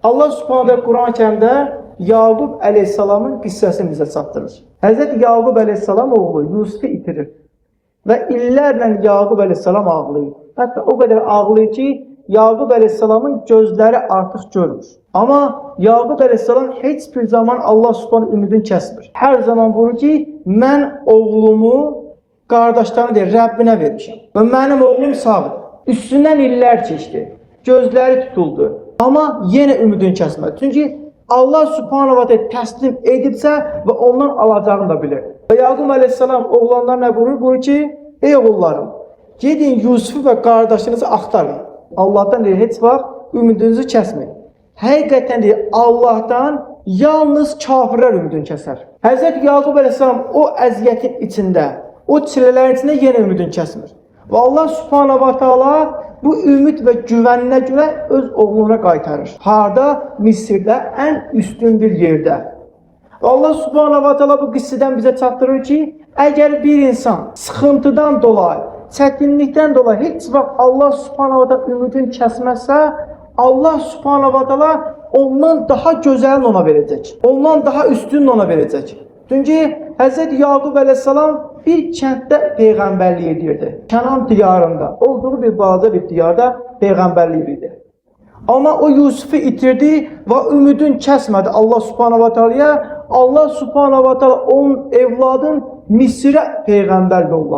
Allah Subhanahu Quran-Kərimdə Yaqub əleyhissalamın qissəsini bizə çatdırır. Həzrət Yaqub əleyhissalam oğlu Yusufu itirir və illərlə Yaqub əleyhissalam ağlayır. Hətta o qədər ağlayır ki, Yaqub əleyhissalamın gözləri artıq görmür. Amma Yaqub əleyhissalam heç bir zaman Allah Subhanahu ümidini kəsmir. Hər zaman buyurur ki, mən oğlumu qardaşlarına deyir, Rəbbinə vermişəm və mənim oğlum sağdır. Üstündən illər keçdi, gözləri tutuldu. Amma yenə ümidini kəsmədi. Çünki Allah Subhanahu wa ta'ala təslim edibsə və ondan alacağını da bilir. Və Yaqub əleyhissalam oğlanlarına buyurur, buyurur ki, ey oğullarım, gedin Yusufu və qardaşınızı axtarın. Allahdan deyir, heç vaxt ümidinizi kəsməyin. Həqiqətən deyir, Allahdan yalnız kafirlər ümidini kəsər. Həzrət Yaqub əleyhissalam o əziyyətin içində, o çilələrin içində yenə ümidini kəsmir. Və Allah Subhanahu wa ta'ala bu ümid və güvəninə görə öz oğluna qaytarır. Harda? Misirdə ən üstün bir yerdə. Və Allah Subhanahu wa ta'ala bu qissədən bizə çatdırır ki, əgər bir insan sıxıntıdan dolayı, çətinlikdən dolayı heç vaxt Allah Subhanahu wa ta'ala ümidini kəsməzsə, Allah Subhanahu wa ta'ala ondan daha gözəlini ona verəcək. Ondan daha üstününü ona verəcək. Çünki Həzrət Yaqub əleyhissalam bir kənddə peyğəmbərlik edirdi. Kənan diyarında, olduğu bir balaca bir diyarda peyğəmbərlik edirdi. Amma o Yusufu itirdi və ümidini kəsmədi Allah Subhanahu wa ta'alaya. Allah Subhanahu wa ta'ala onun evladın Misirə peyğəmbər yolladı.